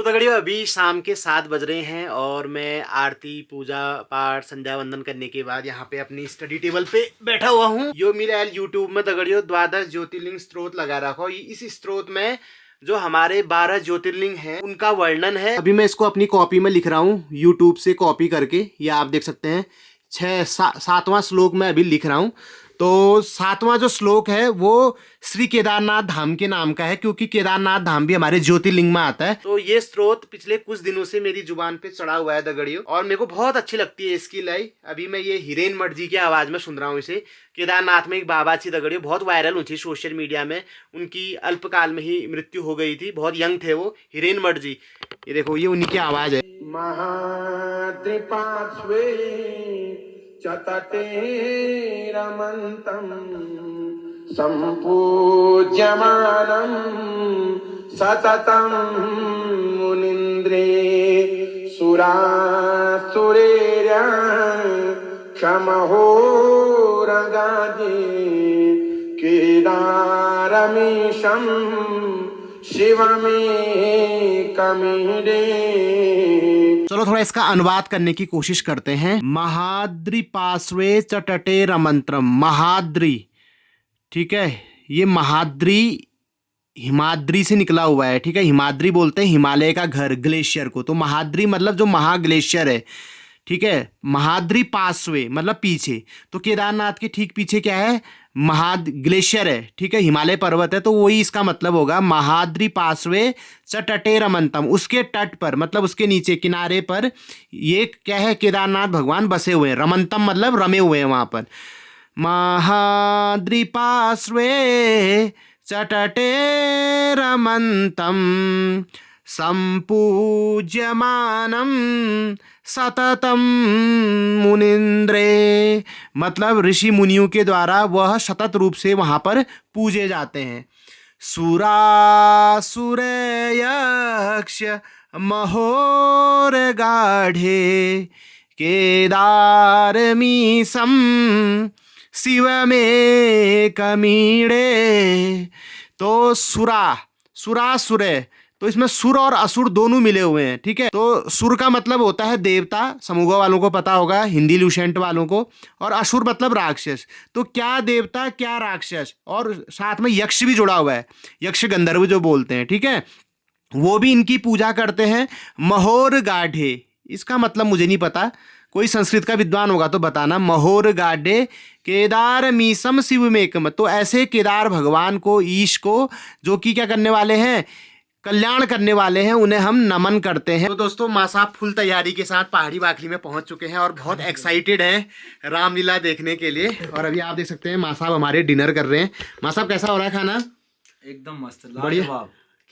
तो तगड़ियों अभी शाम के 7 बज रहे हैं और मैं आरती पूजा पाठ संध्या वंदन करने के बाद यहाँ पे अपनी स्टडी टेबल पे बैठा हुआ हूँ। यो मेरा यूट्यूब में तगड़ियों द्वादश ज्योतिर्लिंग स्त्रोत लगा रखा हो। इस स्त्रोत में जो हमारे 12 ज्योतिर्लिंग हैं उनका वर्णन है। अभी मैं इसको अपनी कॉपी में लिख रहा हूँ यूट्यूब से कॉपी करके। ये आप देख सकते हैं 7वां श्लोक में अभी लिख रहा हूँ। तो 7वां जो श्लोक है वो श्री केदारनाथ धाम के नाम का है, क्योंकि केदारनाथ धाम भी हमारे ज्योतिर्लिंग में आता है। तो ये स्त्रोत पिछले कुछ दिनों से मेरी जुबान पे चढ़ा हुआ है दगड़ियों, और मेरे को बहुत अच्छी लगती है इसकी लय। अभी मैं ये हिरेन मठ जी की आवाज में सुन रहा हूँ इसे। केदारनाथ में एक बाबा थी दगड़ियों, बहुत वायरल हुई थी सोशल मीडिया में। उनकी अल्पकाल में ही मृत्यु हो गई थी, बहुत यंग थे वो, हिरेन मठ जी। ये देखो ये उन्हीं की आवाज है। महाद्रिपार्श्वे चतटे रमन्तं सम्पूज्यमानं सततं मुनीन्द्रे सुरासुरेर्य क्षमहोरगादि केदारमीशं शिवमेकमीडे। चलो थोड़ा इसका अनुवाद करने की कोशिश करते हैं। महाद्रिपार्श्वे चटटे रमंत्रम। महाद्रि, ठीक है, ये महाद्रि हिमाद्री से निकला हुआ है, ठीक है। हिमाद्री बोलते हैं हिमालय का घर, ग्लेशियर को। तो महाद्रि मतलब जो महाग्लेशियर है, ठीक है। महाद्रि पार्श्वे मतलब पीछे। तो केदारनाथ के ठीक पीछे क्या है? ग्लेशियर है, ठीक है, हिमालय पर्वत है। तो वही इसका मतलब होगा महाद्रि पार्श्वे चटटे रमंतम। उसके तट पर मतलब उसके नीचे किनारे पर ये क्या है? केदारनाथ भगवान बसे हुए हैं। रमंतम मतलब रमे हुए हैं वहां पर। महाद्रि पार्श्वे चटटे रमंतम संपूज्यमानम सततम मुनिन्द्रे। मतलब ऋषि मुनियों के द्वारा वह सतत रूप से वहां पर पूजे जाते हैं। सुरासुर यक्ष महोर गाढ़े केदारमीशं शिवमेकमीडे। तो सुरासुर, तो इसमें सुर और असुर दोनों मिले हुए हैं, ठीक है। तो सुर का मतलब होता है देवता, समूह वालों को पता होगा, हिंदी लूसेंट वालों को। और असुर मतलब राक्षस। तो क्या देवता क्या राक्षस, और साथ में यक्ष भी जुड़ा हुआ है, यक्ष गंधर्व जो बोलते हैं, ठीक है, वो भी इनकी पूजा करते हैं। महोर गाढ़े, इसका मतलब मुझे नहीं पता, कोई संस्कृत का विद्वान होगा तो बताना। महोर गाढ़े केदार मीसम शिवमेकम। तो ऐसे केदार भगवान को, ईश को, जो कि क्या करने वाले हैं? कल्याण करने वाले हैं, उन्हें हम नमन करते हैं। तो दोस्तों माँ साहब फुल तैयारी के साथ पहाड़ी बाखली में पहुंच चुके हैं और बहुत एक्साइटेड हैं रामलीला देखने के लिए। और अभी आप देख सकते हैं माँ साहब हमारे डिनर कर रहे हैं। माँ साहब कैसा हो रहा है खाना? एकदम मस्त, बढ़िया,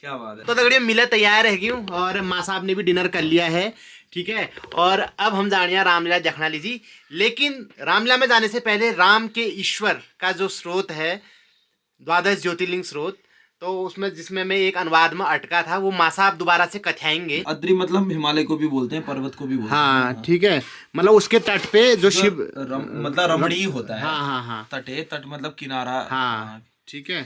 क्या बात है। तो तगड़िया मिला तैयार रह गई हूँ और माँ साहब ने भी डिनर कर लिया है, ठीक है। और अब हम जानिए रामलीला जखना लीजिए। लेकिन रामलीला में जाने से पहले राम के ईश्वर का जो स्रोत है, द्वादश ज्योतिर्लिंग स्रोत, तो उसमें जिसमें मैं एक अनुवाद में अटका था, वो माँ साहब दोबारा से कथाएंगे। अद्री मतलब हिमालय को भी बोलते हैं, पर्वत को भी बोलते हैं। हाँ ठीक है, मतलब उसके तट पे जो शिव मतलब रमणीय होता है। हाँ हाँ हाँ, तट मतलब किनारा। हाँ ठीक है।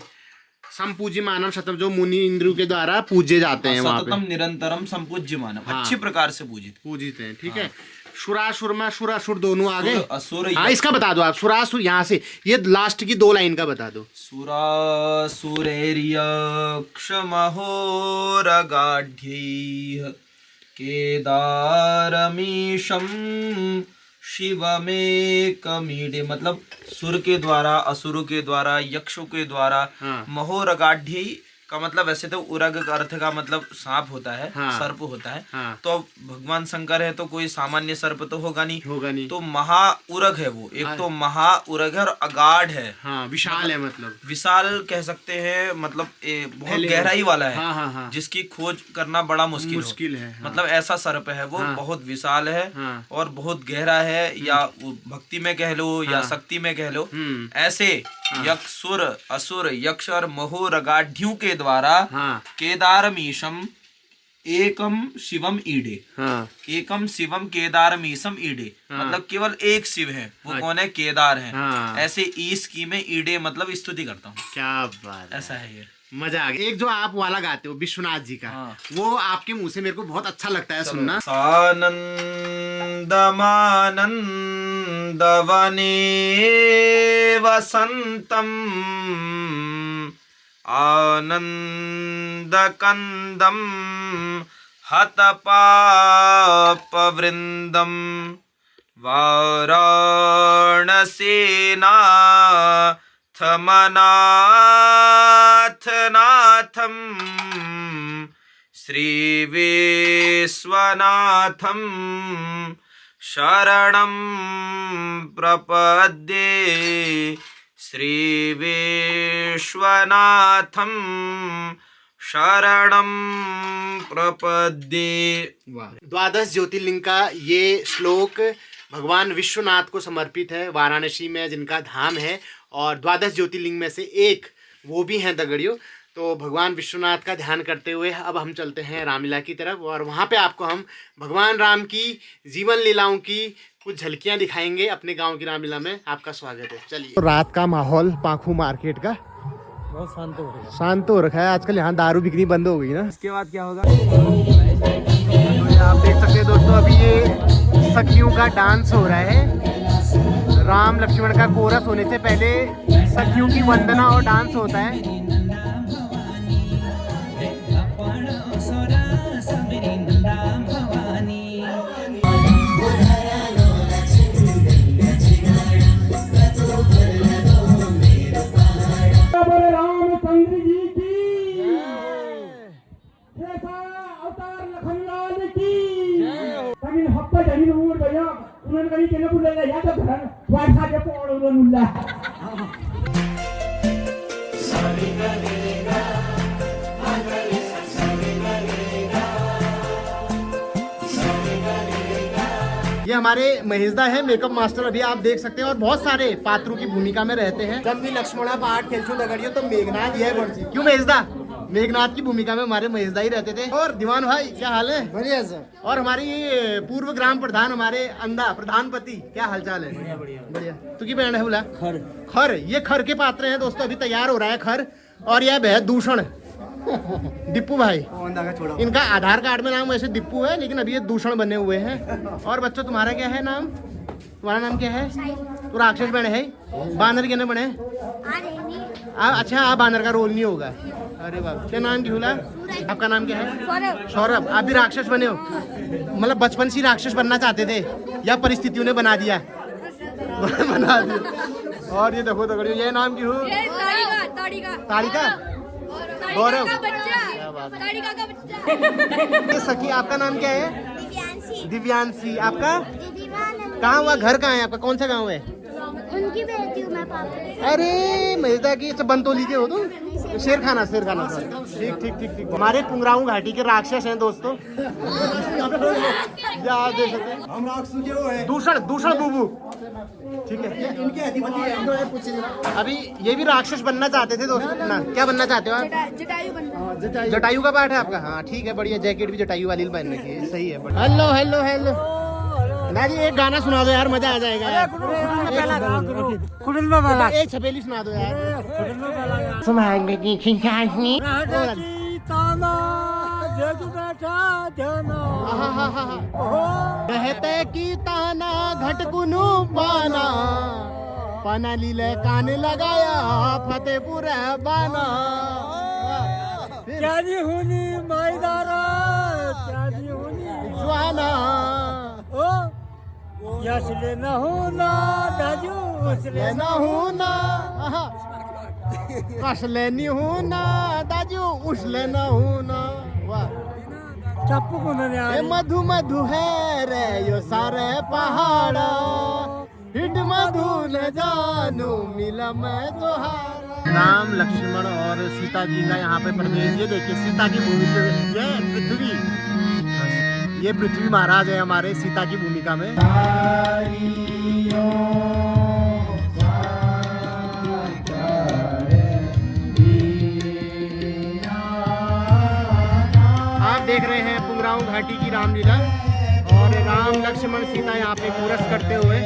संपूज्य मानव शतम, जो मुनि इंद्र के द्वारा पूजे जाते हैं वहाँ पे। सततम निरंतरम संपूज्य मानव, अच्छी प्रकार से पूजित हैं, ठीक है। सुरासुर में सुरासुर दोनों आ गए। असुर, हाँ इसका बता दो आप, सुरासुर यहाँ से ये लास्ट की 2 लाइन का बता दो। सुरासुरेर्यक्षमहोरगाढ्यैः केदारमीशं शिवमेकमीडे। मतलब सुर के द्वारा, असुरों के द्वारा, यक्षों के द्वारा। हाँ। महोरगाढ्य का मतलब वैसे तो उरग का अर्थ का मतलब सांप होता है। हाँ। सर्प होता है। हाँ। तो अब भगवान शंकर है तो कोई सामान्य सर्प तो होगा नहीं। तो महाउरग है वो, एक तो महाउरग है और अगाढ़ है। हाँ, विशाल है, मतलब विशाल कह सकते हैं, मतलब बहुत गहराई वाला है। हाँ हाँ हाँ, जिसकी खोज करना बड़ा मुश्किल है। हाँ। मतलब ऐसा सर्प है वो। हाँ। बहुत विशाल है। हाँ। और बहुत गहरा है, या भक्ति में कह लो। हाँ। या शक्ति में कह लो। ऐसे यक्षुर, असुर, यक्ष और महोरगाढ्यों के द्वारा केदारमीशम एकम शिवम ईडे। एकम शिवम केदारमीशम ईडे। मतलब केवल एक शिव है, वो कौन है? केदार है। ऐसे ईश की में ईडे मतलब स्तुति करता हूँ। क्या बात, ऐसा है ये। मजा आ गया। एक जो आप वाला गाते हो विश्वनाथ जी का, वो आपके मुंह से मेरे को बहुत अच्छा लगता है सुनना। आनंदमानंदवने वसंतम आनंदकंदम हतपापवृंदम वाराणसीनाथमनाथनाथम श्रीविश्वनाथम शरणं प्रपद्ये श्रीविश्वनाथम शरणं प्रपद्ये। द्वादश ज्योतिर्लिंग का ये श्लोक भगवान विश्वनाथ को समर्पित है, वाराणसी में जिनका धाम है, और द्वादश ज्योतिर्लिंग में से एक वो भी हैं दगड़ियों। तो भगवान विश्वनाथ का ध्यान करते हुए अब हम चलते हैं रामलीला की तरफ, और वहाँ पे आपको हम भगवान राम की जीवन लीलाओं की कुछ झलकियाँ दिखाएंगे अपने गांव की रामलीला में। आपका स्वागत है। चलिए। तो रात का माहौल पाखू मार्केट का बहुत शांत हो रहा है। शांत हो रखा है। आजकल यहाँ दारू बिकनी बंद हो गई ना। इसके बाद क्या होगा? तो आप देख सकते हैं दोस्तों, अभी ये सखियों का डांस हो रहा है। राम लक्ष्मण का कोरस होने से पहले सखियों की वंदना और डांस होता है। रामचंद्र जी की अवतार लखनलाल की तमिल हप्पा जमीन ऊर भैया उन्होंने कहीं केना बुलाया या तो घर वाइफा के पोड़ उन्होंने ये हमारे महेशदा है, मेकअप मास्टर। अभी आप देख सकते हैं, और बहुत सारे पात्रों की भूमिका में रहते हैं। जब भी लक्ष्मणा पाठ खेलचू दगड़ियो तो मेघनाथ यह बन सी। क्यों महेशदा? मेघनाथ की भूमिका में हमारे महेशदा ही रहते थे। और दीवान भाई क्या हाल है? बढ़िया सर। और हमारी पूर्व ग्राम प्रधान हमारे अंधा प्रधानपति, क्या हालचाल है? बढ़िया बढ़िया बढ़िया। तू की बहन है बोला? खर। खर, ये खर के पात्र हैं दोस्तों। अभी तैयार हो रहा है खर, और यह है दूषण दीपू भाई। इनका आधार कार्ड में नाम वैसे दीपू है, लेकिन अभी ये दूषण बने हुए हैं। और बच्चों तुम्हारा क्या है नाम? तुम्हारा नाम क्या है? तो राक्षस बने है, बानर के न बने। अच्छा, आप बानर का रोल नहीं होगा। अरे बाप, क्या नाम क्यों? आपका नाम क्या है? सौरभ। आप भी राक्षस बने हो? मतलब बचपन से राक्षस बनना चाहते थे या परिस्थितियों ने बना दिया? बना दिया। और ये देखो दगड़ियों, ये नाम क्यों? तारिका। गौरव। ये सखी, आपका नाम क्या है? दिव्यांशी। आपका कहाँ हुआ? घर कहाँ है आपका? कौन सा गांव है? उनकी बेटी हूँ मैं पापा। अरे मजेदा की बंतोली के हो तुम? शेर खाना ठीक ठीक ठीक ठीक। हमारे पुंगराऊ घाटी के राक्षस हैं दोस्तों। याद दे सकते हैं हम राक्षस। दूषण बुबू, ठीक है। इनके अधिपति हैं। अभी ये भी राक्षस बनना चाहते थे दोस्तों ना? क्या बनना चाहते हो आप? जटायु का पाठ है आपका? हाँ ठीक है, बढ़िया। जैकेट भी जटायु वाली पहन रखी है, सही है। हेलो हेलो हेलो ना जी, एक गाना सुना दो यार, मजा आ जाएगा यार। एक छपेली सुना दो यार। बहते की ताना घटकुनु पाना, पाना लीले कान लगाया फतेहपुर बाना। चादी हुनी माईदारा, चादी हुनी ज्वाना। यसले न होना दाजू, उसले न होना, कसले नहीं होना दाजू, उसले न होना। वाह, चप्पू को ए मधु मधु है रे यो सारे पहाड़ा, हिट मधु न जानू मिला मैं तुहारा। राम लक्ष्मण और सीता जी का यहाँ पे प्रवेश। ये देखिए सीता की भूमिका, ये पृथ्वी, ये पृथ्वी महाराज है हमारे सीता की भूमिका में। आप देख रहे हैं पुंगराऊ घाटी की रामलीला, और राम लक्ष्मण सीता यहाँ पे कोरस करते हुए।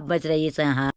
बच रही है।